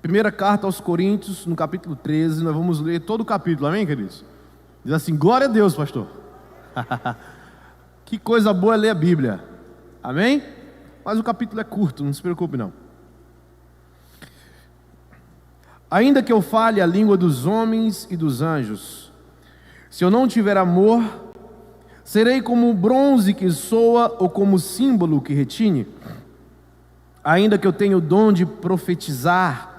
Primeira carta aos Coríntios, no capítulo 13, nós vamos ler todo o capítulo, amém, queridos? Diz assim: glória a Deus, pastor. Que coisa boa é ler a Bíblia, amém? Mas o capítulo é curto, não se preocupe não. Ainda que eu fale a língua dos homens e dos anjos, se eu não tiver amor, serei como o bronze que soa ou como o símbolo que retine. Ainda que eu tenha o dom de profetizar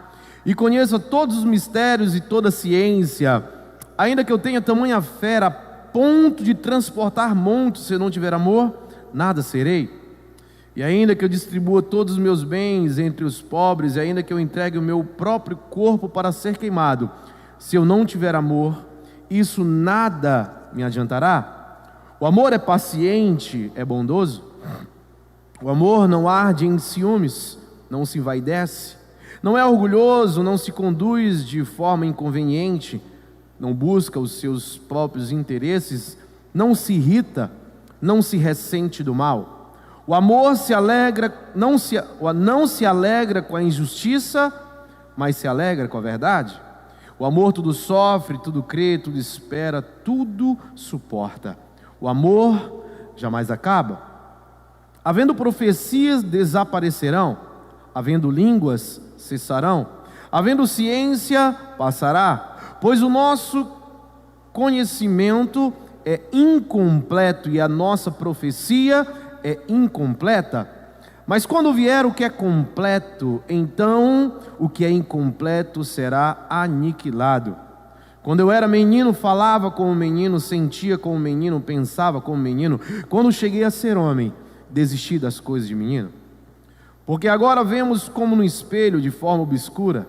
e conheça todos os mistérios e toda a ciência, ainda que eu tenha tamanha fé a ponto de transportar montes, se eu não tiver amor, nada serei. E ainda que eu distribua todos os meus bens entre os pobres, e ainda que eu entregue o meu próprio corpo para ser queimado, se eu não tiver amor, isso nada me adiantará. O amor é paciente, é bondoso. O amor não arde em ciúmes, não se envaidece, não é orgulhoso, não se conduz de forma inconveniente, não busca os seus próprios interesses, não se irrita, não se ressente do mal. O amor se alegra, não se alegra com a injustiça, mas se alegra com a verdade. O amor tudo sofre, tudo crê, tudo espera, tudo suporta. O amor jamais acaba. Havendo profecias, desaparecerão. Havendo línguas, cessarão. Havendo ciência, passará. Pois o nosso conhecimento é incompleto e a nossa profecia é incompleta. Mas quando vier o que é completo, então o que é incompleto será aniquilado. Quando eu era menino, falava como menino, sentia como menino, pensava como menino. Quando cheguei a ser homem, desisti das coisas de menino. Porque agora vemos como no espelho, de forma obscura.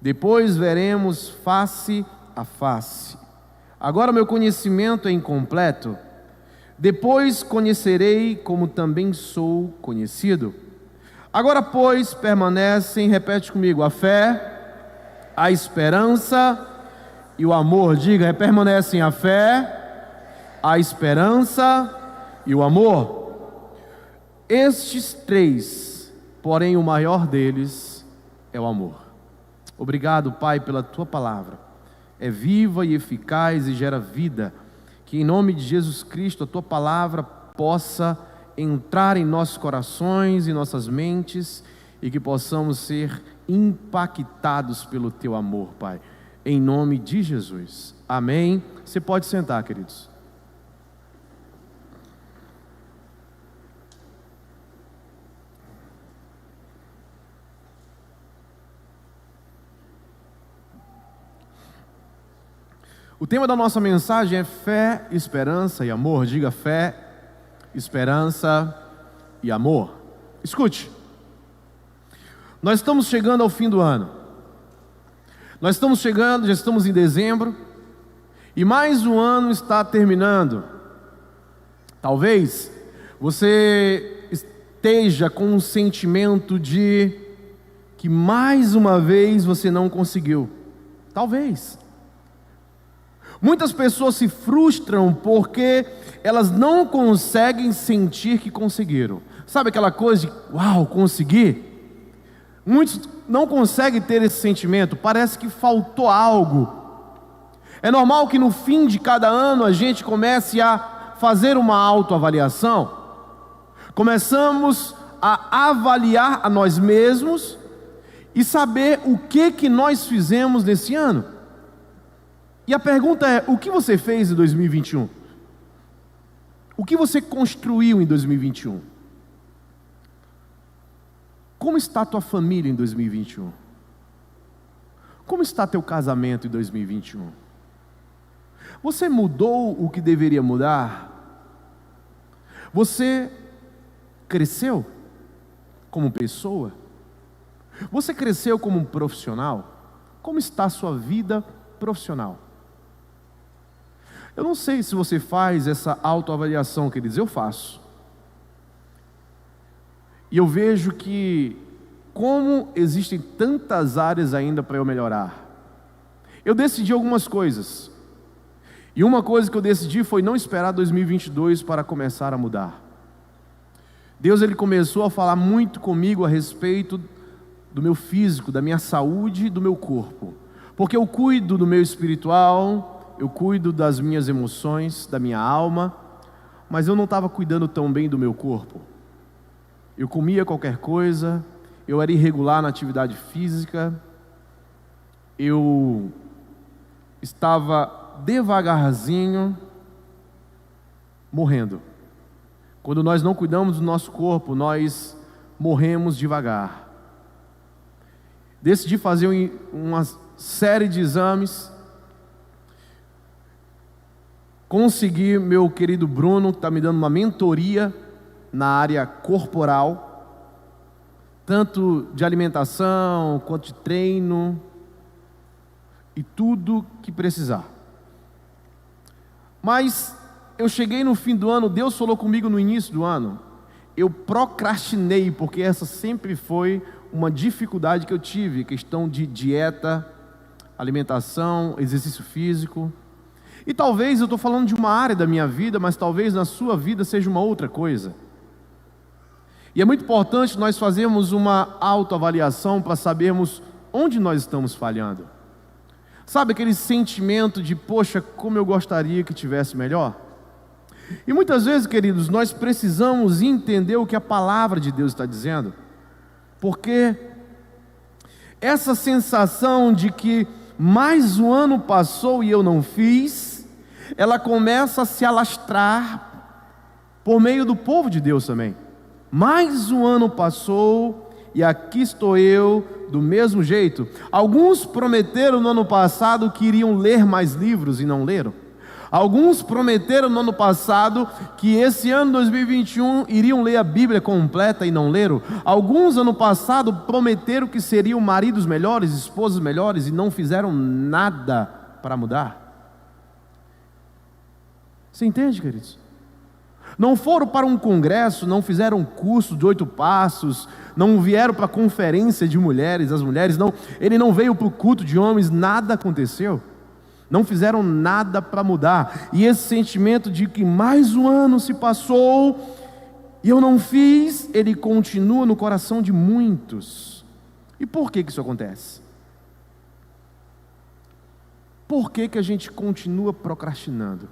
Depois veremos face a face. Agora meu conhecimento é incompleto. Depois conhecerei como também sou conhecido. Agora, pois, permanecem, repete comigo, a fé, a esperança e o amor. Diga, permanecem a fé, a esperança e o amor. Estes três, porém o maior deles é o amor. Obrigado, Pai, pela Tua palavra. É viva e eficaz e gera vida. Que em nome de Jesus Cristo a Tua palavra possa entrar em nossos corações e nossas mentes e que possamos ser impactados pelo Teu amor, Pai. Em nome de Jesus. Amém. Você pode sentar, queridos. O tema da nossa mensagem é fé, esperança e amor. Diga fé, esperança e amor. Escute, nós estamos chegando ao fim do ano. Nós estamos chegando, já estamos em dezembro, e mais um ano está terminando. Talvez você esteja com um sentimento de que mais uma vez você não conseguiu. Talvez. Muitas pessoas se frustram porque elas não conseguem sentir que conseguiram. Sabe aquela coisa de, uau, consegui? Muitos não conseguem ter esse sentimento, parece que faltou algo. É normal que no fim de cada ano a gente comece a fazer uma autoavaliação. Começamos a avaliar a nós mesmos e saber o que nós fizemos nesse ano. E a pergunta é, o que você fez em 2021? O que você construiu em 2021? Como está a tua família em 2021? Como está teu casamento em 2021? Você mudou o que deveria mudar? Você cresceu como pessoa? Você cresceu como um profissional? Como está a sua vida profissional? Eu não sei se você faz essa autoavaliação, queridos, eu faço. E eu vejo que, como existem tantas áreas ainda para eu melhorar. Eu decidi algumas coisas. E uma coisa que eu decidi foi não esperar 2022 para começar a mudar. Deus, Ele começou a falar muito comigo a respeito do meu físico, da minha saúde, do meu corpo. Porque eu cuido do meu espiritual, eu cuido das minhas emoções, da minha alma, mas eu não estava cuidando tão bem do meu corpo. Eu comia qualquer coisa, eu era irregular na atividade física, eu estava devagarzinho morrendo. Quando nós não cuidamos do nosso corpo, nós morremos devagar. Decidi fazer uma série de exames. Consegui, meu querido Bruno, que está me dando uma mentoria na área corporal, tanto de alimentação, quanto de treino, e tudo que precisar. Mas eu cheguei no fim do ano, Deus falou comigo no início do ano, eu procrastinei, porque essa sempre foi uma dificuldade que eu tive, questão de dieta, alimentação, exercício físico. E talvez eu estou falando de uma área da minha vida, mas talvez na sua vida seja uma outra coisa. E é muito importante nós fazermos uma autoavaliação para sabermos onde nós estamos falhando. Sabe aquele sentimento de, poxa, como eu gostaria que tivesse melhor? E muitas vezes, queridos, nós precisamos entender o que a palavra de Deus está dizendo. Porque essa sensação de que mais um ano passou e eu não fiz, ela começa a se alastrar por meio do povo de Deus também. Mais um ano passou e aqui estou eu do mesmo jeito. Alguns prometeram no ano passado que iriam ler mais livros e não leram. Alguns prometeram no ano passado que esse ano 2021 iriam ler a Bíblia completa e não leram. Alguns ano passado prometeram que seriam maridos melhores, esposas melhores e não fizeram nada para mudar. Você entende, queridos? Não foram para um congresso, não fizeram um curso de 8 passos, não vieram para a conferência de mulheres, as mulheres não, ele não veio para o culto de homens, nada aconteceu. Não fizeram nada para mudar. E esse sentimento de que mais um ano se passou e eu não fiz, ele continua no coração de muitos. E por que isso acontece? Por que a gente continua procrastinando?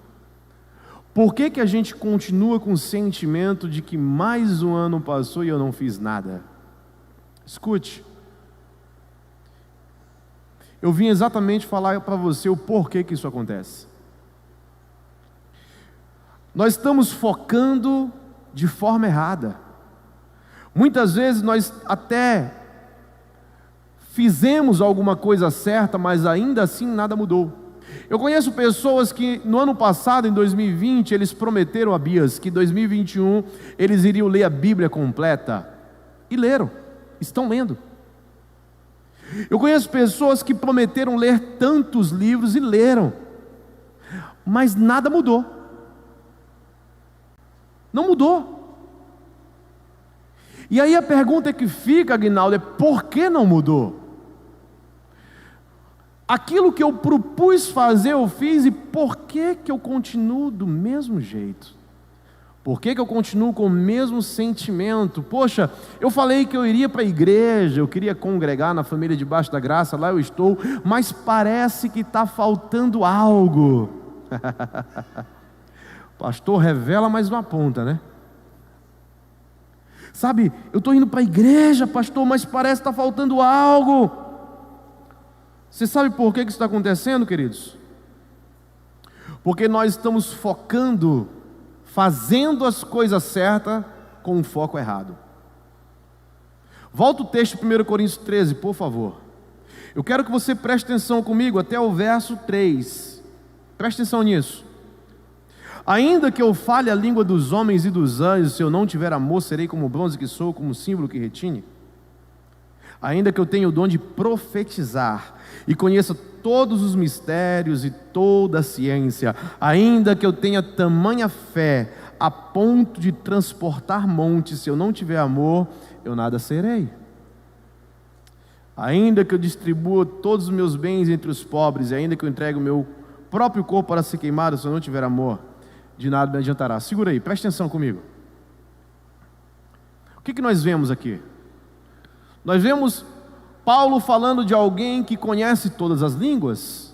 Por que a gente continua com o sentimento de que mais um ano passou e eu não fiz nada? Escute. Eu vim exatamente falar para você o porquê que isso acontece. Nós estamos focando de forma errada. Muitas vezes nós até fizemos alguma coisa certa, mas ainda assim nada mudou. Eu conheço pessoas que no ano passado, em 2020, eles prometeram a Bias que em 2021 eles iriam ler a Bíblia completa. E leram, estão lendo. Eu conheço pessoas que prometeram ler tantos livros e leram, mas nada mudou. Não mudou. E aí a pergunta que fica, Aguinaldo, é por que não mudou? Aquilo que eu propus fazer eu fiz, e por que eu continuo do mesmo jeito? Por que eu continuo com o mesmo sentimento? Poxa, eu falei que eu iria para a igreja, eu queria congregar na família debaixo da graça, lá eu estou, mas parece que está faltando algo. Pastor, revela, mas não aponta, né? Sabe, eu estou indo para a igreja, pastor, mas parece que está faltando algo. Você sabe por que isso está acontecendo, queridos? Porque nós estamos focando, fazendo as coisas certas com um foco errado. Volta o texto de 1 Coríntios 13, por favor. Eu quero que você preste atenção comigo até o verso 3. Preste atenção nisso. Ainda que eu fale a língua dos homens e dos anjos, se eu não tiver amor, serei como o bronze que sou, como o símbolo que retine. Ainda que eu tenha o dom de profetizar e conheça todos os mistérios e toda a ciência, ainda que eu tenha tamanha fé a ponto de transportar montes, se eu não tiver amor, eu nada serei. Ainda que eu distribua todos os meus bens entre os pobres, e ainda que eu entregue o meu próprio corpo para ser queimado, se eu não tiver amor, de nada me adiantará. Segura aí, preste atenção comigo. O que nós vemos aqui? Nós vemos Paulo falando de alguém que conhece todas as línguas.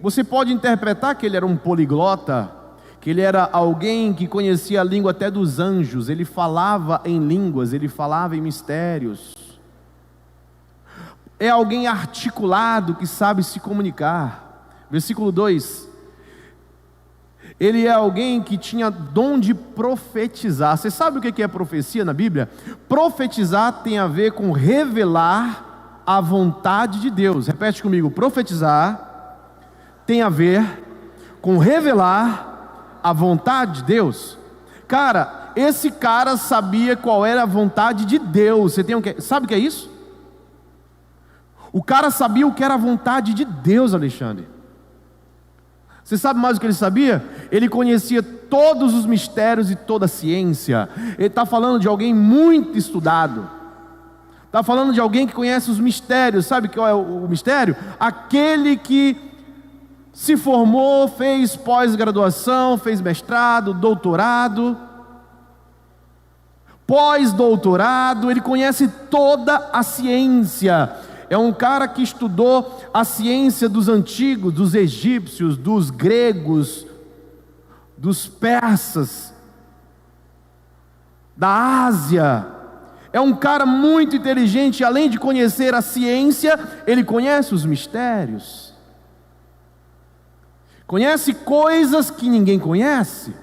Você pode interpretar que ele era um poliglota, que ele era alguém que conhecia a língua até dos anjos, ele falava em línguas, ele falava em mistérios. É alguém articulado que sabe se comunicar. Versículo 2. Ele é alguém que tinha dom de profetizar. Você sabe o que é profecia na Bíblia? Profetizar tem a ver com revelar a vontade de Deus. Repete comigo: profetizar tem a ver com revelar a vontade de Deus. Cara, esse cara sabia qual era a vontade de Deus. Sabe o que é isso? O cara sabia o que era a vontade de Deus, Alexandre. Você sabe mais o que ele sabia? Ele conhecia todos os mistérios e toda a ciência. Ele está falando de alguém muito estudado. Está falando de alguém que conhece os mistérios. Sabe qual é o mistério? Aquele que se formou, fez pós-graduação, fez mestrado, doutorado, pós-doutorado. Ele conhece toda a ciência. É um cara que estudou a ciência dos antigos, dos egípcios, dos gregos, dos persas, da Ásia. É um cara muito inteligente. Além de conhecer a ciência, ele conhece os mistérios, conhece coisas que ninguém conhece.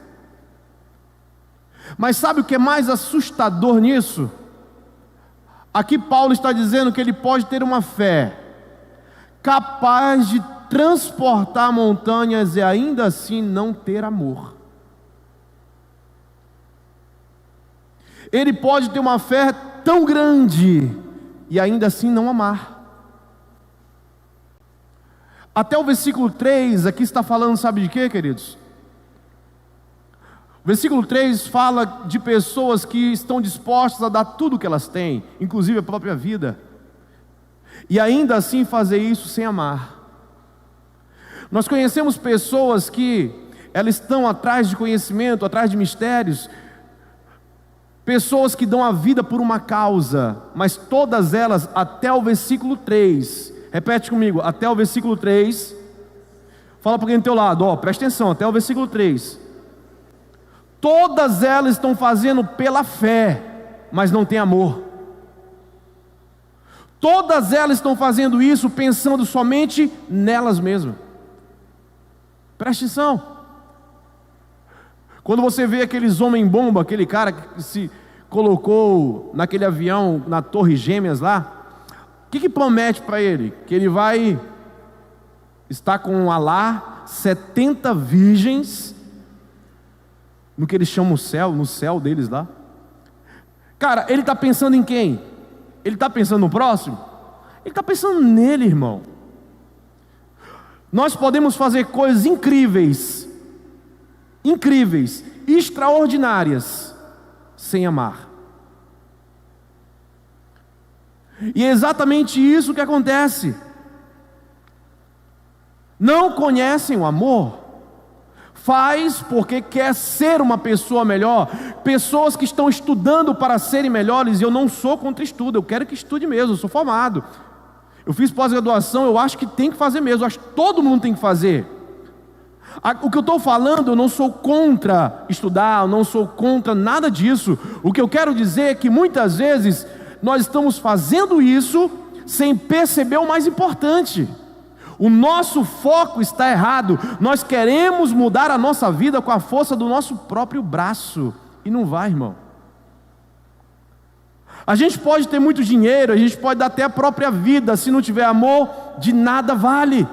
Mas sabe o que é mais assustador nisso? Aqui Paulo está dizendo que ele pode ter uma fé capaz de transportar montanhas e ainda assim não ter amor. Ele pode ter uma fé tão grande e ainda assim não amar. Até o versículo 3 aqui está falando, sabe de quê, queridos? O versículo 3 fala de pessoas que estão dispostas a dar tudo o que elas têm, inclusive a própria vida, e ainda assim fazer isso sem amar. Nós conhecemos pessoas que elas estão atrás de conhecimento, atrás de mistérios, pessoas que dão a vida por uma causa, mas todas elas, até o versículo 3, repete comigo, até o versículo 3, fala para quem do teu lado, presta atenção, até o versículo 3, todas elas estão fazendo pela fé, mas não tem amor. Todas elas estão fazendo isso pensando somente nelas mesmas. Preste atenção. Quando você vê aqueles homem-bomba, aquele cara que se colocou naquele avião, na Torre Gêmeas lá, o que promete para ele? Que ele vai estar com Alá, 70 virgens, no que eles chamam o céu, no céu deles lá. Cara, ele está pensando em quem? Ele está pensando no próximo? Ele está pensando nele, irmão. Nós podemos fazer coisas incríveis, extraordinárias, sem amar. E é exatamente isso que acontece. Não conhecem o amor. Faz porque quer ser uma pessoa melhor. Pessoas que estão estudando para serem melhores. E eu não sou contra estudo, eu quero que estude mesmo, eu sou formado, eu fiz pós-graduação, eu acho que tem que fazer mesmo, eu acho que todo mundo tem que fazer. O que eu estou falando, eu não sou contra estudar, eu não sou contra nada disso. O que eu quero dizer é que muitas vezes nós estamos fazendo isso sem perceber o mais importante. O nosso foco está errado. Nós queremos mudar a nossa vida com a força do nosso próprio braço, e não vai, irmão. A gente pode ter muito dinheiro, a gente pode dar até a própria vida, se não tiver amor, de nada vale.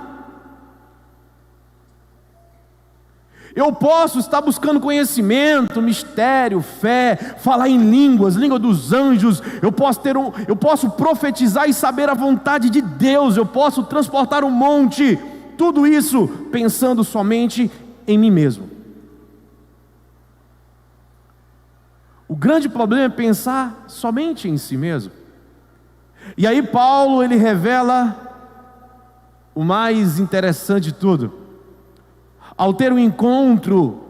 Eu posso estar buscando conhecimento, mistério, fé, falar em línguas, língua dos anjos, eu posso profetizar e saber a vontade de Deus, eu posso transportar um monte, tudo isso pensando somente em mim mesmo. O grande problema é pensar somente em si mesmo. E aí Paulo, ele revela o mais interessante de tudo. Ao ter um encontro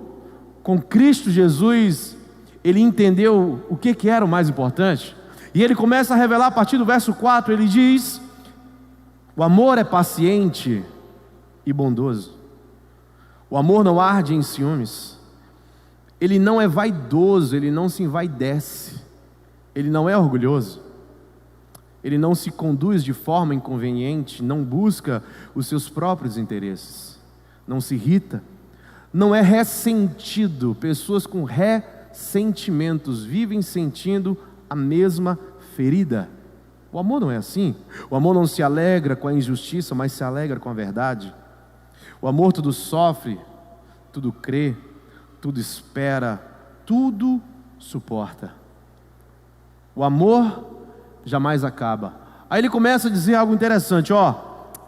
com Cristo Jesus, ele entendeu o que era o mais importante. E ele começa a revelar a partir do verso 4, ele diz: o amor é paciente e bondoso. O amor não arde em ciúmes. Ele não é vaidoso, ele não se envaidece. Ele não é orgulhoso. Ele não se conduz de forma inconveniente, não busca os seus próprios interesses, não se irrita, não é ressentido. Pessoas com ressentimentos vivem sentindo a mesma ferida. O amor não é assim. O amor não se alegra com a injustiça, mas se alegra com a verdade. O amor tudo sofre, tudo crê, tudo espera, tudo suporta. O amor jamais acaba. Aí ele começa a dizer algo interessante,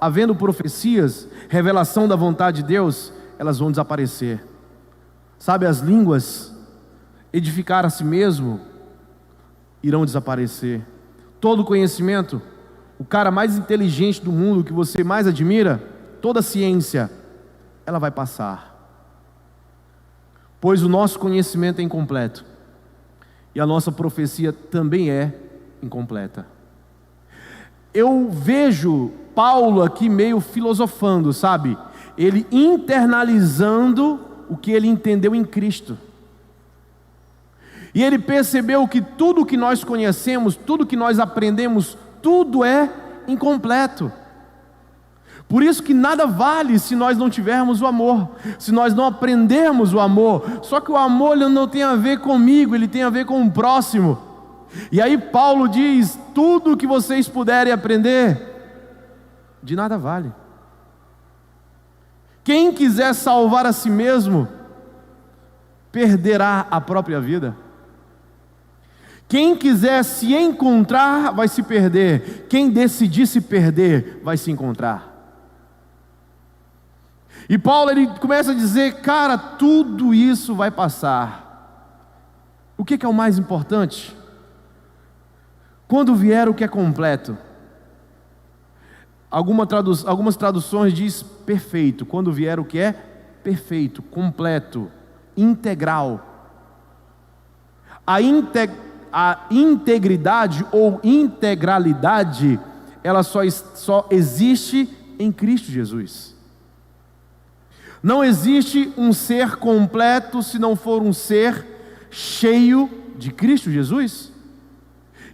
havendo profecias, revelação da vontade de Deus, elas vão desaparecer. Sabe, as línguas, edificar a si mesmo, irão desaparecer. Todo conhecimento, o cara mais inteligente do mundo que você mais admira, toda ciência, ela vai passar. Pois o nosso conhecimento é incompleto, e a nossa profecia também é incompleta. Eu vejo Paulo aqui meio filosofando, sabe? Ele internalizando o que ele entendeu em Cristo. E ele percebeu que tudo que nós conhecemos, tudo que nós aprendemos, tudo é incompleto. Por isso que nada vale se nós não tivermos o amor, se nós não aprendermos o amor. Só que o amor ele não tem a ver comigo, ele tem a ver com o próximo. E aí Paulo diz: tudo que vocês puderem aprender, de nada vale. Quem quiser salvar a si mesmo, perderá a própria vida. Quem quiser se encontrar, vai se perder. Quem decidir se perder, vai se encontrar. E Paulo ele começa a dizer: cara, tudo isso vai passar. O que é o mais importante? Quando vier o que é completo. Algumas traduções diz perfeito. Quando vier o que é perfeito, completo, integral. A integridade ou integralidade, ela só existe em Cristo Jesus. Não existe um ser completo se não for um ser cheio de Cristo Jesus.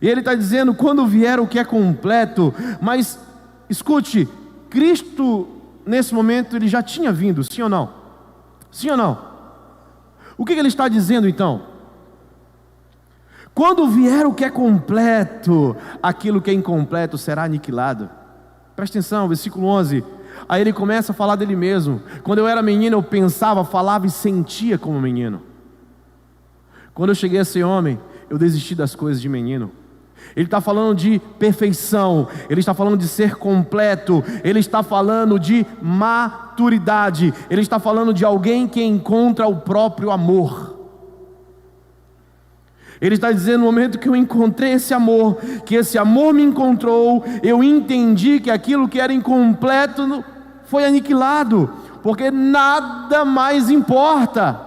E ele está dizendo: quando vier o que é completo. Mas escute, Cristo nesse momento ele já tinha vindo, sim ou não? Sim ou não? O que ele está dizendo então? Quando vier o que é completo, aquilo que é incompleto será aniquilado. Presta atenção, versículo 11. Aí ele começa a falar dele mesmo. Quando eu era menino eu pensava, falava e sentia como menino. Quando eu cheguei a ser homem, eu desisti das coisas de menino. Ele está falando de perfeição, ele está falando de ser completo, ele está falando de maturidade, ele está falando de alguém que encontra o próprio amor. Ele está dizendo: no momento que eu encontrei esse amor, que esse amor me encontrou, eu entendi que aquilo que era incompleto foi aniquilado, porque nada mais importa.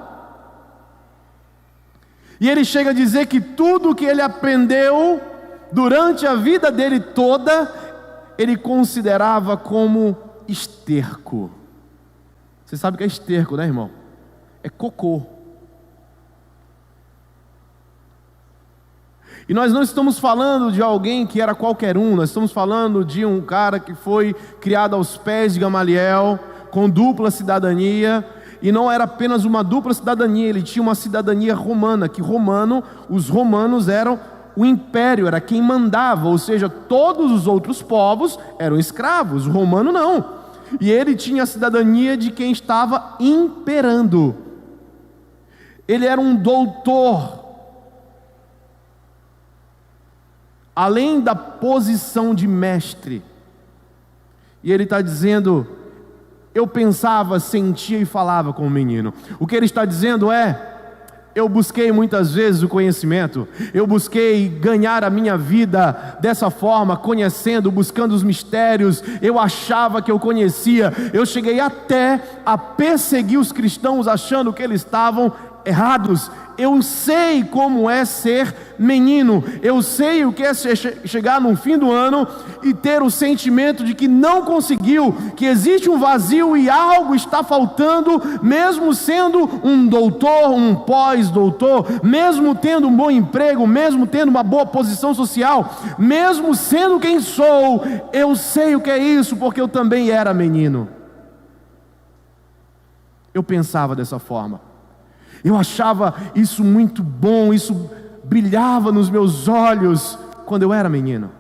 E ele chega a dizer que tudo que ele aprendeu durante a vida dele toda, ele considerava como esterco. Você sabe o que é esterco, né, irmão? É cocô. E nós não estamos falando de alguém que era qualquer um, nós estamos falando de um cara que foi criado aos pés de Gamaliel, com dupla cidadania, e não era apenas uma dupla cidadania, ele tinha uma cidadania romana, que os romanos eram o império, era quem mandava, ou seja, todos os outros povos eram escravos, o romano não. E ele tinha a cidadania de quem estava imperando. Ele era um doutor. Além da posição de mestre. E ele está dizendo: eu pensava, sentia e falava como menino. O que ele está dizendo é: eu busquei muitas vezes o conhecimento, eu busquei ganhar a minha vida dessa forma, conhecendo, buscando os mistérios, eu achava que eu conhecia, eu cheguei até a perseguir os cristãos achando que eles estavam errados. eu sei como é ser menino, eu sei o que é chegar no fim do ano e ter o sentimento de que não conseguiu, que existe um vazio e algo está faltando, mesmo sendo um doutor, um pós-doutor, mesmo tendo um bom emprego, mesmo tendo uma boa posição social, mesmo sendo quem sou, eu sei o que é isso, porque eu também era menino. Eu pensava dessa forma, eu achava isso muito bom, isso brilhava nos meus olhos quando eu era menino,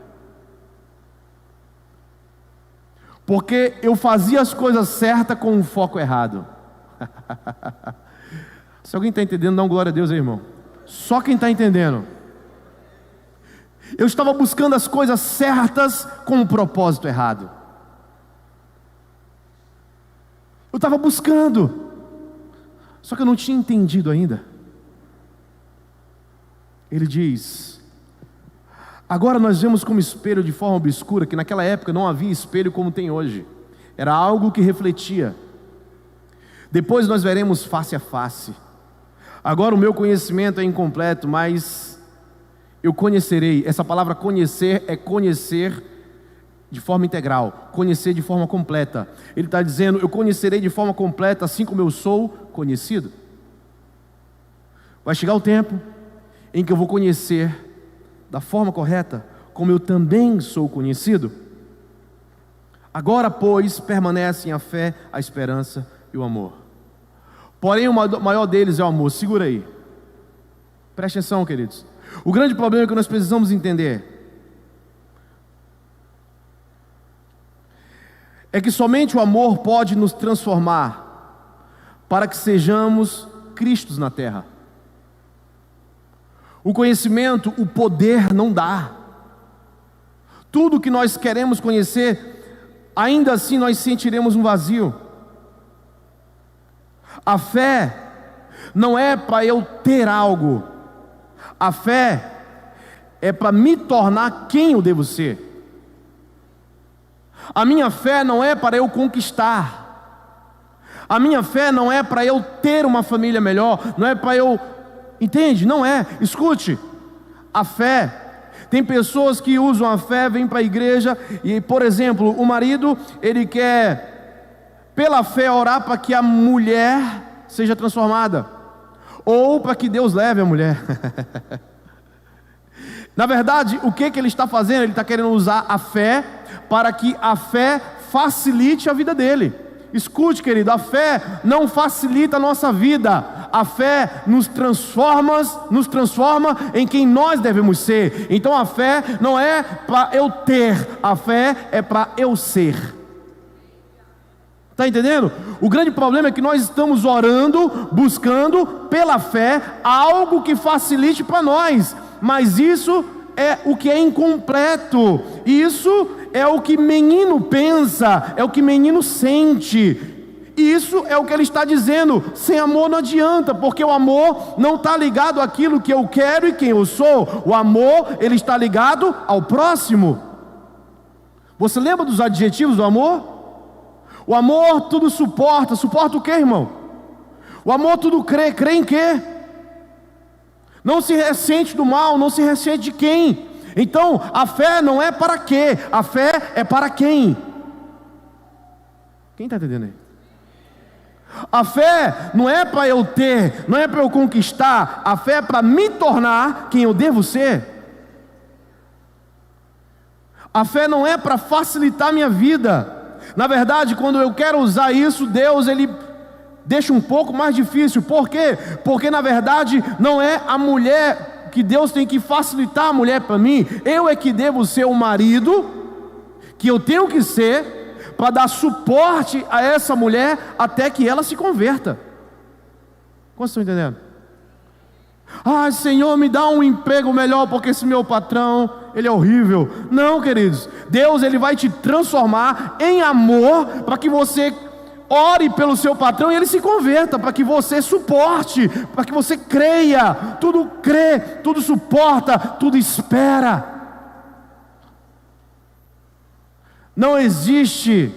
porque eu fazia as coisas certas com um foco errado. Se alguém está entendendo, dá um glória a Deus aí, irmão. Só quem está entendendo. Eu estava buscando as coisas certas com um propósito errado. Eu estava buscando, só que eu não tinha entendido ainda. Ele diz: agora nós vemos como espelho de forma obscura, que naquela época não havia espelho como tem hoje. Era algo que refletia. Depois nós veremos face a face. Agora o meu conhecimento é incompleto, mas eu conhecerei. Essa palavra conhecer é conhecer de forma integral, conhecer de forma completa. Ele está dizendo: eu conhecerei de forma completa, assim como eu sou conhecido. Vai chegar o tempo em que eu vou conhecer da forma correta, como eu também sou conhecido. Agora, pois, permanecem a fé, a esperança e o amor. Porém, o maior deles é o amor. Segura aí, preste atenção, queridos. O grande problema que nós precisamos entender é que somente o amor pode nos transformar para que sejamos Cristos na terra. O conhecimento, o poder não dá. Tudo que nós queremos conhecer, ainda assim nós sentiremos um vazio. A fé não é para eu ter algo. A fé é para me tornar quem eu devo ser. A minha fé não é para eu conquistar. A minha fé não é para eu ter uma família melhor. Não é para eu... Entende? Não é. Escute. A fé... Tem pessoas que usam a fé, vêm para a igreja e, por exemplo, o marido, ele quer, pela fé, orar para que a mulher seja transformada. Ou para que Deus leve a mulher. Na verdade, o que ele está fazendo? Ele está querendo usar a fé para que a fé facilite a vida dele. Escute, querido, a fé não facilita a nossa vida. A fé nos transforma em quem nós devemos ser. Então a fé não é para eu ter, a fé é para eu ser. Está entendendo? O grande problema é que nós estamos orando, buscando pela fé algo que facilite para nós, mas isso é o que é incompleto. Isso é o que menino pensa, é o que menino sente. Isso é o que ele está dizendo. Sem amor não adianta, porque o amor não está ligado àquilo que eu quero e quem eu sou. O amor, ele está ligado ao próximo. Você lembra dos adjetivos do amor? O amor tudo suporta. Suporta o que, irmão? O amor tudo crê. Crê em quê? Não se ressente do mal. Não se ressente de quem? Então, a fé não é para quê? A fé é para quem? Quem está entendendo aí? A fé não é para eu ter, não é para eu conquistar. A fé é para me tornar quem eu devo ser. A fé não é para facilitar a minha vida. Na verdade, quando eu quero usar isso, Deus, ele deixa um pouco mais difícil. Por quê? Porque na verdade não é a mulher que Deus tem que facilitar a mulher para mim. Eu é que devo ser o marido que eu tenho que ser para dar suporte a essa mulher até que ela se converta. Como vocês estão entendendo? Ah, Senhor, me dá um emprego melhor porque esse meu patrão, ele é horrível. Não, queridos, Deus, ele vai te transformar em amor para que você ore pelo seu patrão e ele se converta, para que você suporte, para que você creia. Tudo crê, tudo suporta, tudo espera. Não existe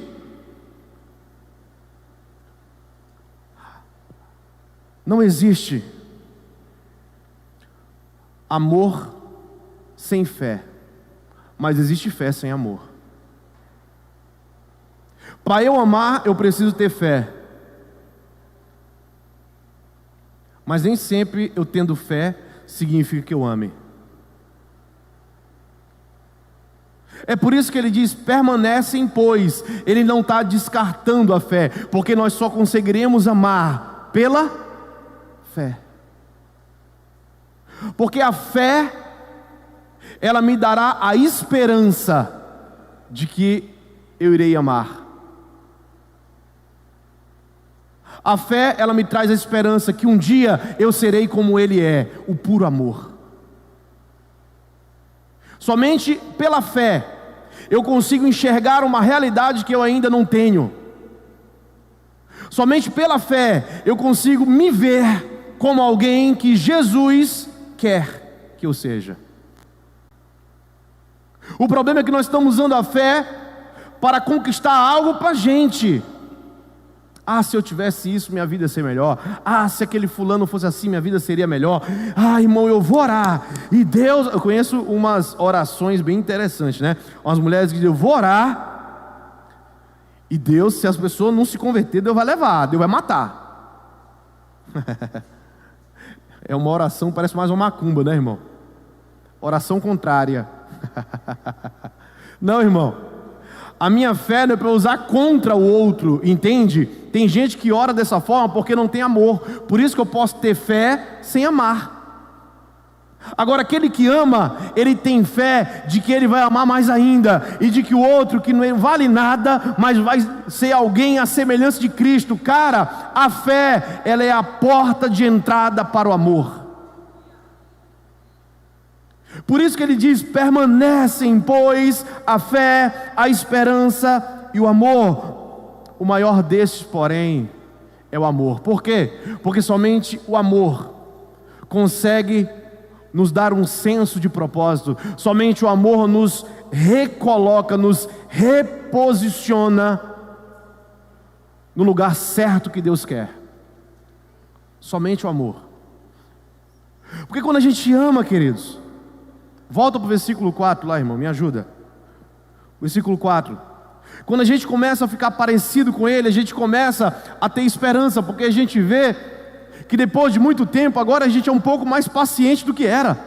amor sem fé, mas existe fé sem amor. Para eu amar, eu preciso ter fé. Mas nem sempre eu tendo fé significa que eu ame. É por isso que ele diz: permanecem, pois. Ele não está descartando a fé, porque nós só conseguiremos amar pela fé. Porque a fé, ela me dará a esperança de que eu irei amar. A fé, ela me traz a esperança que um dia eu serei como Ele é, o puro amor. Somente pela fé eu consigo enxergar uma realidade que eu ainda não tenho. Somente pela fé eu consigo me ver como alguém que Jesus quer que eu seja. O problema é que nós estamos usando a fé para conquistar algo para a gente. Ah, se eu tivesse isso, minha vida ia ser melhor. Ah, se aquele fulano fosse assim, minha vida seria melhor. Ah, irmão, eu vou orar. E Deus... Eu conheço umas orações bem interessantes, né? Umas mulheres que dizem: eu vou orar. E Deus, se as pessoas não se converterem, Deus vai levar, Deus vai matar. É uma oração, parece mais uma macumba, né, irmão? Oração contrária. Não, irmão. A minha fé não é para usar contra o outro, entende? Tem gente que ora dessa forma porque não tem amor. Por isso que eu posso ter fé sem amar. Agora, aquele que ama, ele tem fé de que ele vai amar mais ainda, e de que o outro, que não vale nada, mas vai ser alguém à semelhança de Cristo. Cara, a fé, ela é a porta de entrada para o amor. Por isso que ele diz: permanecem, pois, a fé, a esperança e o amor. O maior destes, porém, é o amor. Por quê? Porque somente o amor consegue nos dar um senso de propósito. Somente o amor nos recoloca, nos reposiciona no lugar certo que Deus quer. Somente o amor. Porque quando a gente ama, queridos, volta para o versículo 4 lá, irmão, me ajuda. Versículo 4. Quando a gente começa a ficar parecido com Ele, a gente começa a ter esperança, porque a gente vê que depois de muito tempo, agora a gente é um pouco mais paciente do que era.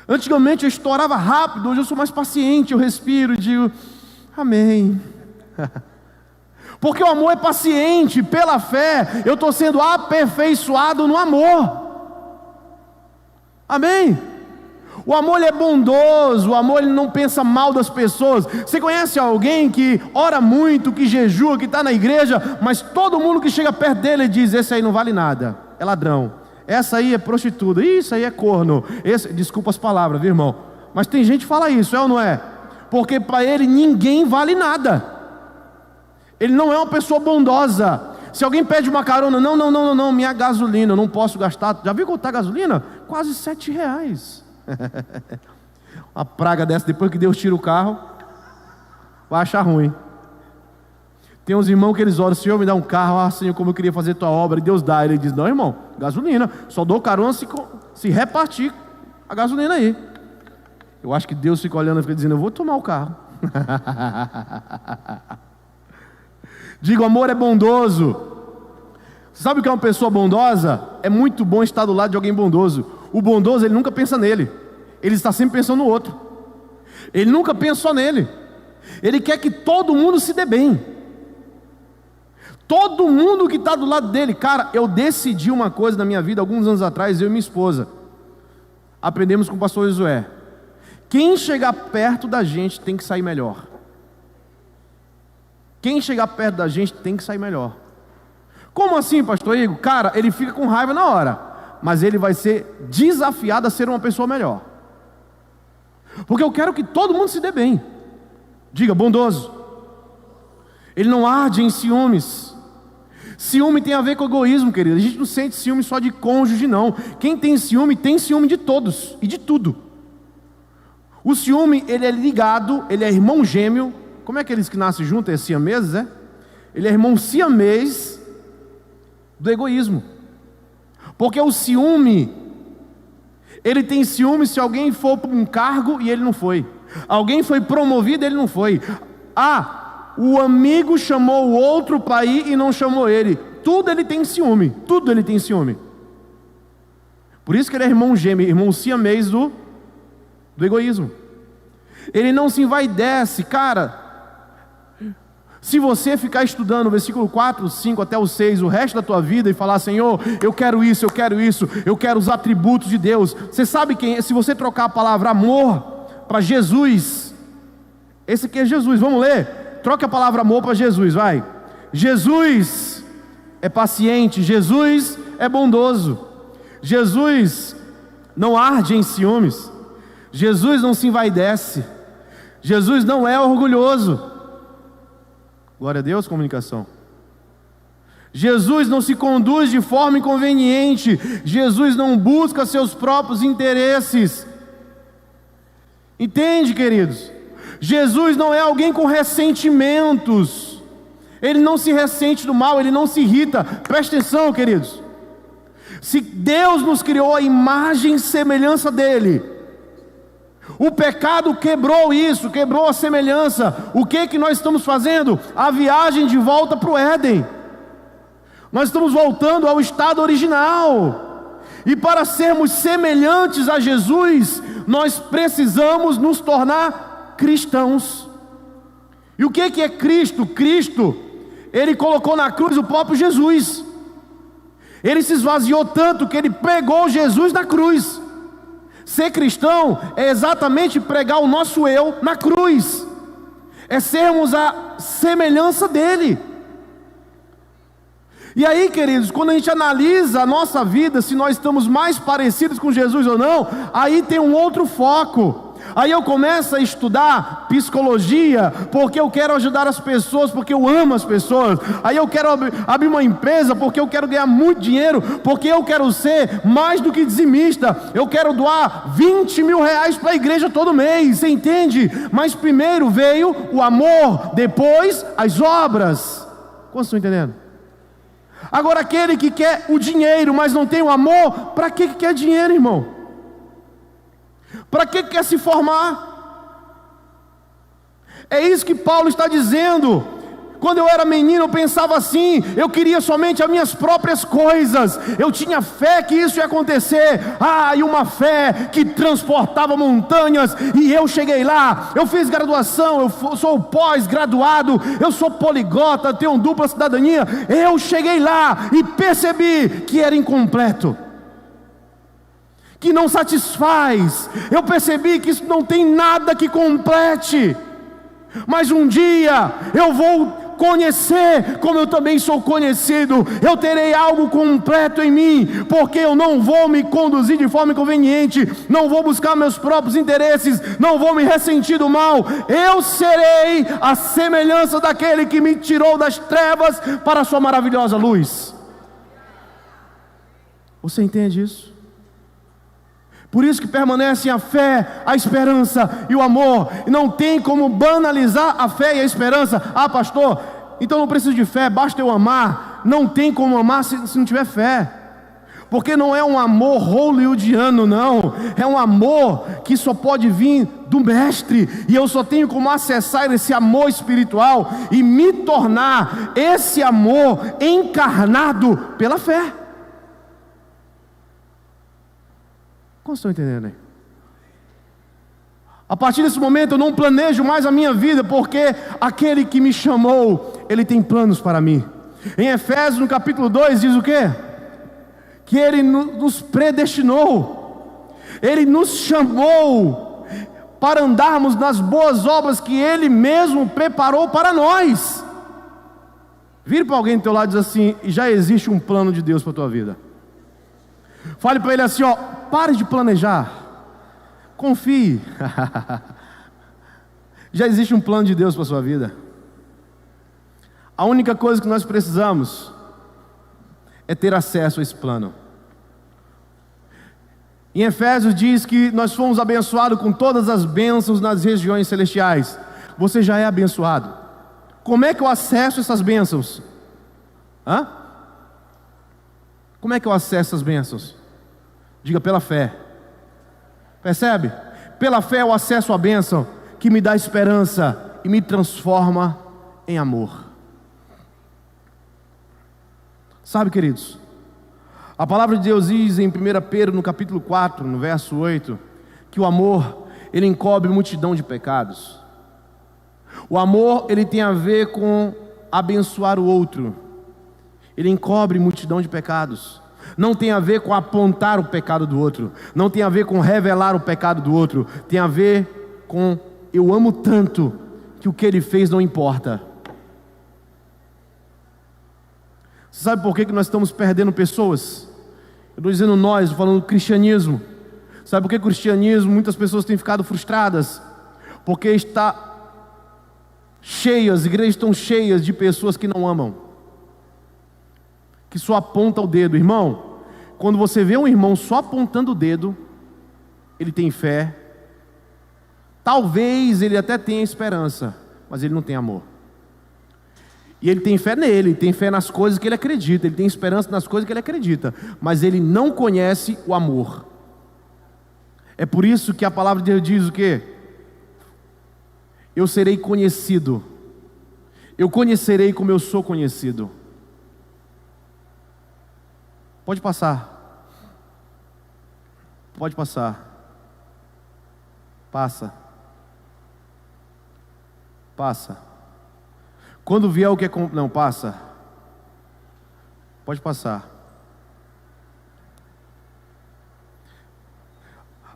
Antigamente eu estourava rápido, hoje eu sou mais paciente, eu respiro e digo: amém. Porque o amor é paciente, pela fé eu estou sendo aperfeiçoado no amor. Amém? O amor, ele é bondoso, o amor, ele não pensa mal das pessoas. Você conhece alguém que ora muito, que jejua, que está na igreja, mas todo mundo que chega perto dele diz: esse aí não vale nada, é ladrão, essa aí é prostituta, isso aí é corno, desculpa as palavras, viu, irmão? Mas tem gente que fala isso, é ou não é? Porque para ele ninguém vale nada. Ele não é uma pessoa bondosa. Se alguém pede uma carona: não, minha gasolina, eu não posso gastar. Já viu quanto está a gasolina? Quase R$7. Uma praga dessa, depois que Deus tira o carro, vai achar ruim. Tem uns irmãos que eles oram: Senhor, me dá um carro. Ah, Senhor, como eu queria fazer tua obra. E Deus dá. Ele diz: não, irmão, gasolina, só dou carona se repartir a gasolina aí. Eu acho que Deus fica olhando e fica dizendo: eu vou tomar o carro. Digo, o amor é bondoso. Sabe o que é uma pessoa bondosa? É muito bom estar do lado de alguém bondoso. O bondoso, ele nunca pensa nele, ele está sempre pensando no outro. Ele nunca pensa só nele. Ele quer que todo mundo se dê bem. Todo mundo que está do lado dele. Cara, eu decidi uma coisa na minha vida alguns anos atrás, eu e minha esposa. Aprendemos com o pastor Josué: quem chegar perto da gente tem que sair melhor. Quem chegar perto da gente tem que sair melhor. Como assim, pastor Igor? Cara, ele fica com raiva na hora, mas ele vai ser desafiado a ser uma pessoa melhor. Porque eu quero que todo mundo se dê bem. Diga, bondoso. Ele não arde em ciúmes. Ciúme tem a ver com egoísmo, querido. A gente não sente ciúme só de cônjuge, não. Quem tem ciúme de todos e de tudo. O ciúme, ele é ligado, ele é irmão gêmeo. Como é aqueles que nascem juntos? É siameses, é? Ele é irmão siamês do egoísmo. Porque o ciúme Ele tem ciúme se alguém for para um cargo e ele não foi. Alguém foi promovido e ele não foi. O amigo chamou o outro para ir e não chamou ele. Tudo ele tem ciúme. Tudo ele tem ciúme. Por isso que ele é irmão gêmeo, irmão siamês do egoísmo. Ele não se envaidece, cara. Se você ficar estudando o versículo 4, 5 até o 6, o resto da tua vida, e falar: Senhor, eu quero isso, eu quero os atributos de Deus. Você sabe quem é? Se você trocar a palavra amor para Jesus, esse aqui é Jesus, vamos ler? Troque a palavra amor para Jesus, vai. Jesus é paciente, Jesus é bondoso, Jesus não arde em ciúmes, Jesus não se envaidece, Jesus não é orgulhoso. Glória a Deus, comunicação. Jesus não se conduz de forma inconveniente. Jesus não busca seus próprios interesses. Entende, queridos? Jesus não é alguém com ressentimentos. Ele não se ressente do mal, ele não se irrita. Presta atenção, queridos. Se Deus nos criou a imagem e semelhança dele, o pecado quebrou isso, quebrou a semelhança. O que nós estamos fazendo? A viagem de volta para o Éden. Nós estamos voltando ao estado original. E para sermos semelhantes a Jesus, nós precisamos nos tornar cristãos. E o que é Cristo? Cristo, Ele colocou na cruz o próprio Jesus. Ele se esvaziou tanto que Ele pregou Jesus na cruz. Ser cristão é exatamente pregar o nosso eu na cruz, é sermos a semelhança dele. E aí, queridos, quando a gente analisa a nossa vida, se nós estamos mais parecidos com Jesus ou não, aí tem um outro foco. Aí eu começo a estudar psicologia, porque eu quero ajudar as pessoas, porque eu amo as pessoas. Aí eu quero abrir uma empresa, porque eu quero ganhar muito dinheiro, porque eu quero ser mais do que dizimista. Eu quero doar 20 mil reais para a igreja todo mês, você entende? Mas primeiro veio o amor, depois as obras. Como estão entendendo? Agora aquele que quer o dinheiro, mas não tem o amor, para que quer dinheiro, irmão? Para que quer se formar? É isso que Paulo está dizendo. Quando eu era menino eu pensava assim, eu queria somente as minhas próprias coisas, eu tinha fé que isso ia acontecer, e uma fé que transportava montanhas, e eu cheguei lá, eu fiz graduação, eu sou pós-graduado, eu sou poliglota, tenho dupla cidadania, eu cheguei lá e percebi que era incompleto, que não satisfaz. Eu percebi que isso não tem nada que complete. Mas um dia eu vou conhecer como eu também sou conhecido. Eu terei algo completo em mim, porque eu não vou me conduzir de forma inconveniente, não vou buscar meus próprios interesses, não vou me ressentir do mal. Eu serei a semelhança daquele que me tirou das trevas para a sua maravilhosa luz. Você entende isso? Por isso que permanecem a fé, a esperança e o amor. E não tem como banalizar a fé e a esperança. Pastor, então não preciso de fé, basta eu amar. Não tem como amar se não tiver fé. Porque não é um amor hollywoodiano, não. É um amor que só pode vir do Mestre. E eu só tenho como acessar esse amor espiritual e me tornar esse amor encarnado pela fé. Como estão entendendo aí? A partir desse momento eu não planejo mais a minha vida, porque aquele que me chamou, Ele tem planos para mim. Em Efésios no capítulo 2 diz o quê? Que Ele nos predestinou, Ele nos chamou para andarmos nas boas obras que Ele mesmo preparou para nós. Vire para alguém do teu lado e diz assim: já existe um plano de Deus para a tua vida. Fale para ele assim, pare de planejar, confie. Já existe um plano de Deus para a sua vida. A única coisa que nós precisamos é ter acesso a esse plano. Em Efésios diz que nós fomos abençoados com todas as bênçãos nas regiões celestiais. Você já é abençoado. Como é que eu acesso essas bênçãos? Como é que eu acesso essas bênçãos? Diga: pela fé. Percebe? Pela fé eu acesso à bênção que me dá esperança e me transforma em amor. Sabe, queridos, a palavra de Deus diz em 1 Pedro, no capítulo 4, no verso 8, que o amor, ele encobre multidão de pecados. O amor, ele tem a ver com abençoar o outro. Ele encobre multidão de pecados. Não tem a ver com apontar o pecado do outro. Não tem a ver com revelar o pecado do outro. Tem a ver com eu amo tanto que o que ele fez não importa. Você sabe por que nós estamos perdendo pessoas? Eu estou dizendo nós, estou falando do cristianismo. Sabe por que o cristianismo, muitas pessoas têm ficado frustradas? Porque está cheio, as igrejas estão cheias de pessoas que não amam, que só apontam o dedo. Irmão, quando você vê um irmão só apontando o dedo, ele tem fé. Talvez ele até tenha esperança, mas ele não tem amor. E ele tem fé nele, ele tem fé nas coisas que ele acredita, ele tem esperança nas coisas que ele acredita, mas ele não conhece o amor. É por isso que a palavra de Deus diz o quê? Eu serei conhecido, eu conhecerei como eu sou conhecido. Pode passar, pode passar, passa, passa. Quando vier o que é... Não, passa. Pode passar.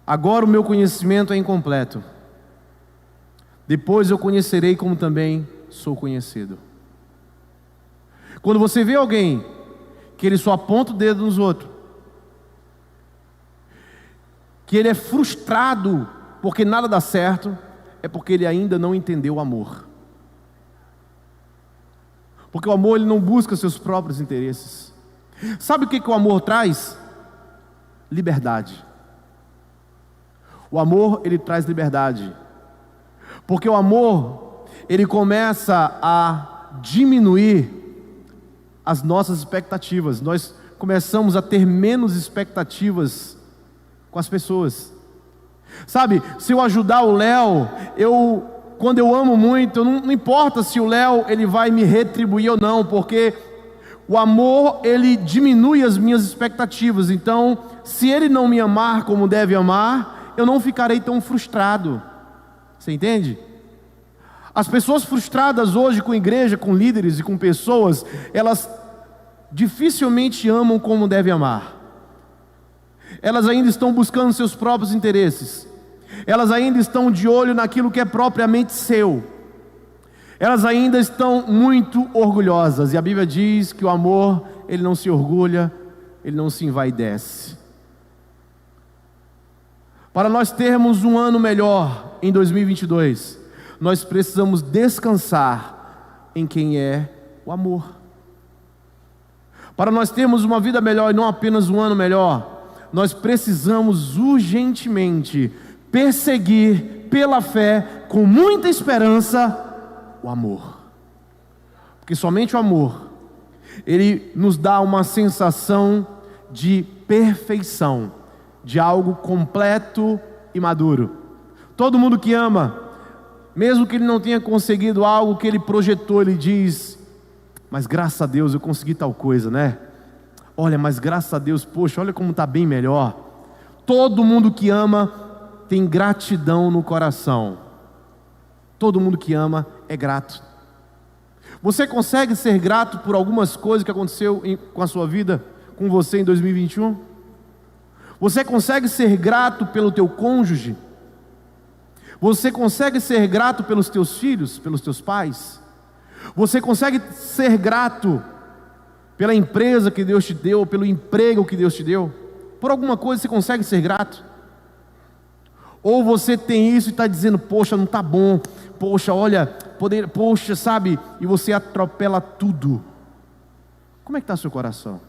Agora o meu conhecimento é incompleto. Depois eu conhecerei como também sou conhecido. Quando você vê alguém que ele só aponta o dedo nos outros, que ele é frustrado porque nada dá certo, é porque ele ainda não entendeu o amor. Porque o amor, ele não busca seus próprios interesses. Sabe o que o amor traz? Liberdade. O amor, ele traz liberdade. Porque o amor, ele começa a diminuir as nossas expectativas. Nós começamos a ter menos expectativas com as pessoas. Sabe, se eu ajudar o Léo, quando eu amo muito, não importa se o Léo ele vai me retribuir ou não, porque o amor, ele diminui as minhas expectativas. Então, se ele não me amar como deve amar, eu não ficarei tão frustrado. Você entende? As pessoas frustradas hoje com igreja, com líderes e com pessoas, elas dificilmente amam como deve amar. Elas ainda estão buscando seus próprios interesses. Elas ainda estão de olho naquilo que é propriamente seu. Elas ainda estão muito orgulhosas. E a Bíblia diz que o amor, ele não se orgulha, ele não se envaidece. Para nós termos um ano melhor em 2022, nós precisamos descansar em quem é o amor. Para nós termos uma vida melhor e não apenas um ano melhor, nós precisamos urgentemente perseguir pela fé, com muita esperança, o amor. Porque somente o amor, ele nos dá uma sensação de perfeição, de algo completo e maduro. Todo mundo que ama, mesmo que ele não tenha conseguido algo que ele projetou, ele diz: mas graças a Deus eu consegui tal coisa, né? Olha, mas graças a Deus, poxa, olha como está bem melhor. Todo mundo que ama tem gratidão no coração. Todo mundo que ama é grato. Você consegue ser grato por algumas coisas que aconteceu com a sua vida, com você em 2021? Você consegue ser grato pelo teu cônjuge? Você consegue ser grato pelos teus filhos, pelos teus pais? Você consegue ser grato pela empresa que Deus te deu, pelo emprego que Deus te deu? Por alguma coisa você consegue ser grato? Ou você tem isso e está dizendo: poxa, não está bom, poxa, olha, poxa, sabe, e você atropela tudo. Como é que está seu coração?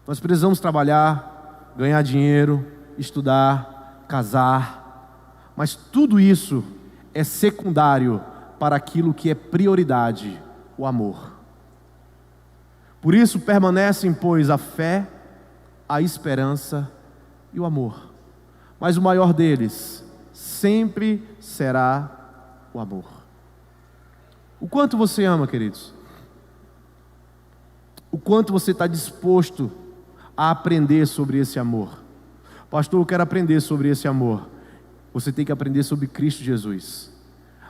Nós precisamos trabalhar, ganhar dinheiro, estudar, casar, mas tudo isso é secundário para aquilo que é prioridade, o amor. Por isso permanecem, pois, a fé, a esperança e o amor. mas o maior deles sempre será o amor. O quanto você ama, queridos? O quanto você está disposto a aprender sobre esse amor? Pastor, eu quero aprender sobre esse amor. Você tem que aprender sobre Cristo Jesus.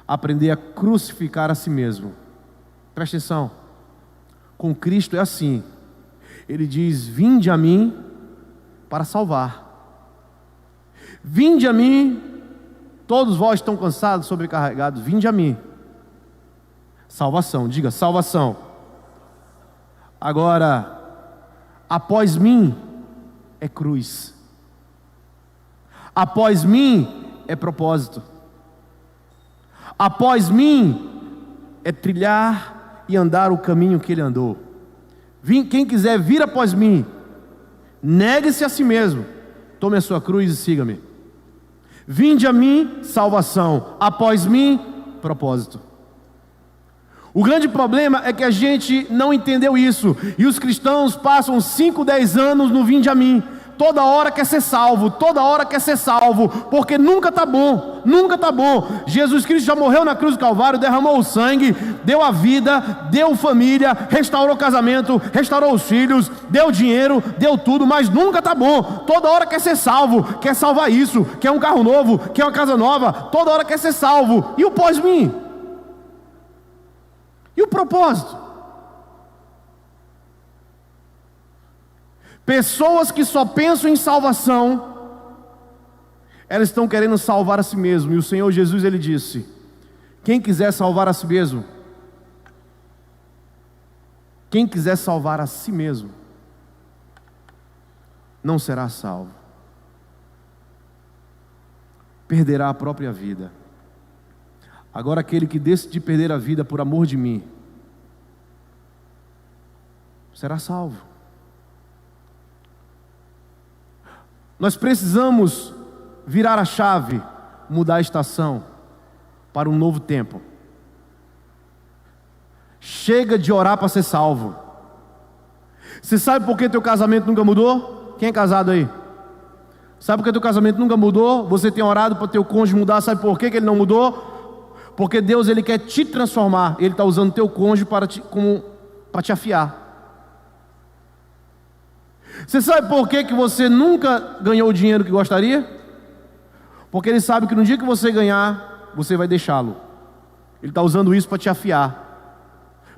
Aprender a crucificar a si mesmo. Presta atenção. Com Cristo é assim. Ele diz: vinde a mim para salvar. Vinde a mim, todos vós estão cansados, sobrecarregados. Vinde a mim. Salvação, diga salvação. Agora, após mim é cruz. Após mim é propósito. Após mim é trilhar e andar o caminho que ele andou. Quem quiser vir após mim, negue-se a si mesmo, tome a sua cruz e siga-me. Vinde a mim, salvação. Após mim, propósito. O grande problema é que a gente não entendeu isso, e os cristãos passam 5, 10 anos no vinde a mim. Toda hora quer ser salvo, toda hora quer ser salvo, porque nunca está bom, nunca está bom. Jesus Cristo já morreu na cruz do Calvário, derramou o sangue, deu a vida, deu família, restaurou o casamento, restaurou os filhos, deu dinheiro, deu tudo, mas nunca está bom. Toda hora quer ser salvo, quer salvar isso, quer um carro novo, quer uma casa nova, toda hora quer ser salvo. E o pós-mim? E o propósito? Pessoas que só pensam em salvação, elas estão querendo salvar a si mesmo. E o Senhor Jesus, ele disse: quem quiser salvar a si mesmo, quem quiser salvar a si mesmo, não será salvo. Perderá a própria vida. Agora aquele que decide perder a vida por amor de mim, será salvo. Nós precisamos virar a chave, mudar a estação para um novo tempo. Chega de orar para ser salvo. Você sabe por que teu casamento nunca mudou? Quem é casado aí? Sabe por que teu casamento nunca mudou? Você tem orado para teu cônjuge mudar, sabe por que ele não mudou? Porque Deus, ele quer te transformar. Ele está usando teu cônjuge para te afiar. Você sabe por que você nunca ganhou o dinheiro que gostaria? Porque ele sabe que no dia que você ganhar, você vai deixá-lo. Ele está usando isso para te afiar.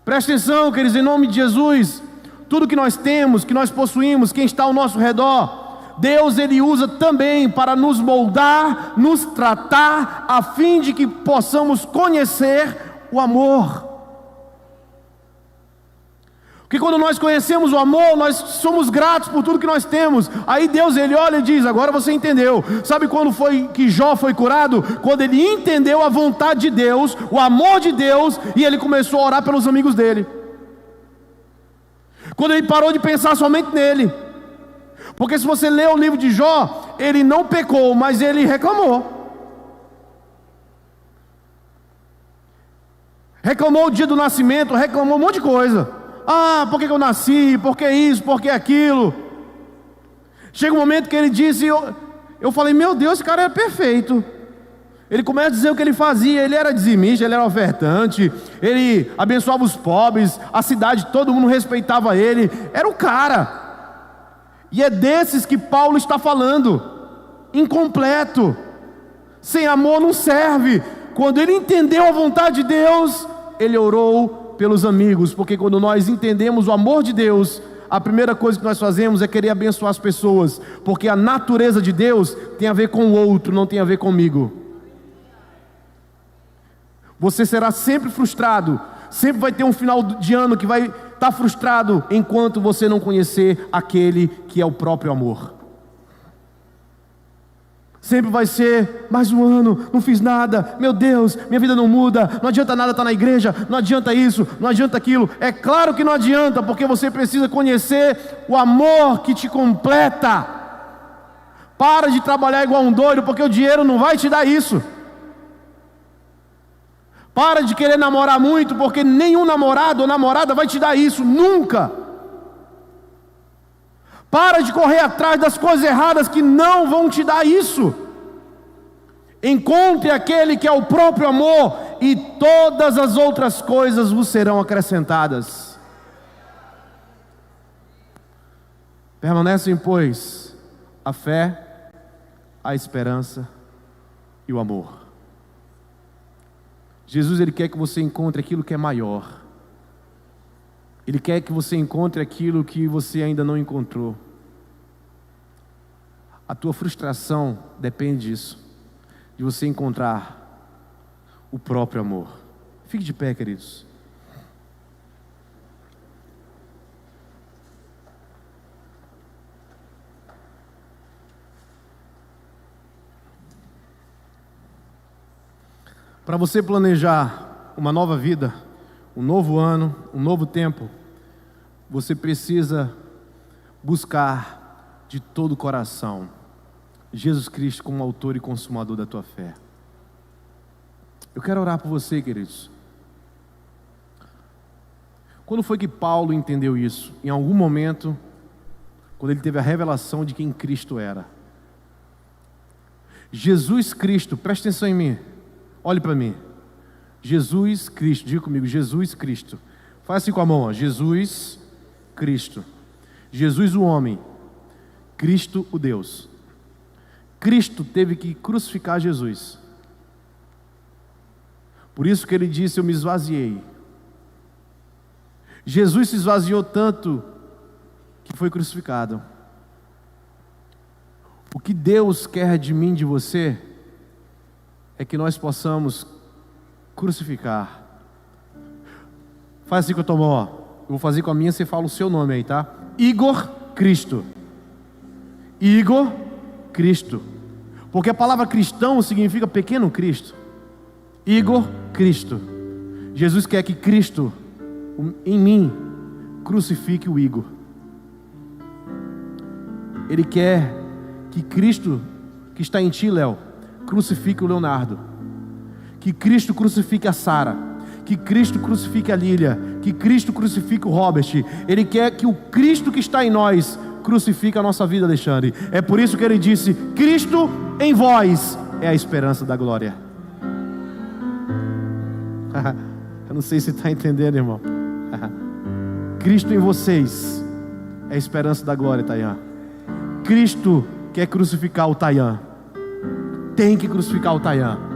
Presta atenção, queridos, em nome de Jesus. Tudo que nós temos, que nós possuímos, quem está ao nosso redor, Deus, ele usa também para nos moldar, nos tratar, a fim de que possamos conhecer o amor. Porque quando nós conhecemos o amor, nós somos gratos por tudo que nós temos. Aí Deus, ele olha e diz: agora você entendeu. Sabe quando foi que Jó foi curado? Quando ele entendeu a vontade de Deus, o amor de Deus, e ele começou a orar pelos amigos dele. Quando ele parou de pensar somente nele. Porque se você ler o livro de Jó, ele não pecou, mas ele reclamou. Reclamou o dia do nascimento, reclamou um monte de coisa. Ah, por que eu nasci? Por que isso? Por que aquilo? Chega um momento que ele disse, eu falei: meu Deus, esse cara é perfeito. Ele começa a dizer o que ele fazia. Ele era dizimista, ele era ofertante, ele abençoava os pobres, a cidade, todo mundo respeitava ele. Era o cara. E é desses que Paulo está falando. Incompleto, sem amor não serve. Quando ele entendeu a vontade de Deus, ele orou pelos amigos, porque quando nós entendemos o amor de Deus, a primeira coisa que nós fazemos é querer abençoar as pessoas, porque a natureza de Deus tem a ver com o outro, não tem a ver comigo. Você será sempre frustrado, sempre vai ter um final de ano que vai estar frustrado, enquanto você não conhecer aquele que é o próprio amor. Sempre vai ser: mais um ano, não fiz nada, meu Deus, minha vida não muda, não adianta nada estar na igreja, não adianta isso, não adianta aquilo. É claro que não adianta, porque você precisa conhecer o amor que te completa. Para de trabalhar igual um doido, porque o dinheiro não vai te dar isso. Para de querer namorar muito, porque nenhum namorado ou namorada vai te dar isso, nunca. Para de correr atrás das coisas erradas que não vão te dar isso. Encontre aquele que é o próprio amor, e todas as outras coisas vos serão acrescentadas. Permanecem, pois, a fé, a esperança e o amor. Jesus, Ele quer que você encontre aquilo que é maior. Ele quer que você encontre aquilo que você ainda não encontrou. A tua frustração depende disso, de você encontrar o próprio amor. Fique de pé, queridos. Para você planejar uma nova vida, um novo ano, um novo tempo, você precisa buscar de todo o coração Jesus Cristo como autor e consumador da tua fé. Eu quero orar por você, queridos. Quando foi que Paulo entendeu isso? Em algum momento, quando ele teve a revelação de quem Cristo era. Jesus Cristo, presta atenção em mim, olhe para mim. Jesus Cristo, diga comigo, Jesus Cristo. Faz assim com a mão, ó. Jesus Cristo. Jesus o homem, Cristo o Deus. Cristo teve que crucificar Jesus. Por isso que ele disse, eu me esvaziei. Jesus se esvaziou tanto que foi crucificado. O que Deus quer de mim, de você, é que nós possamos crucificar. Faz assim com a tua mão, ó. Eu vou fazer com a minha, você fala o seu nome aí, tá? Igor Cristo. Igor Cristo. Porque a palavra cristão significa pequeno Cristo. Igor Cristo. Jesus quer que Cristo, em mim, crucifique o Igor. Ele quer que Cristo, que está em ti, Léo, crucifique o Leonardo. Que Cristo crucifique a Sara. Que Cristo crucifique a Lília. Que Cristo crucifique o Robert. Ele quer que o Cristo que está em nós crucifique a nossa vida, Alexandre. É por isso que ele disse, Cristo em vós é a esperança da glória. Eu não sei se está entendendo, irmão. Cristo em vocês é a esperança da glória, Tayan. Cristo quer crucificar o Tayan. Tem que crucificar o Tayan.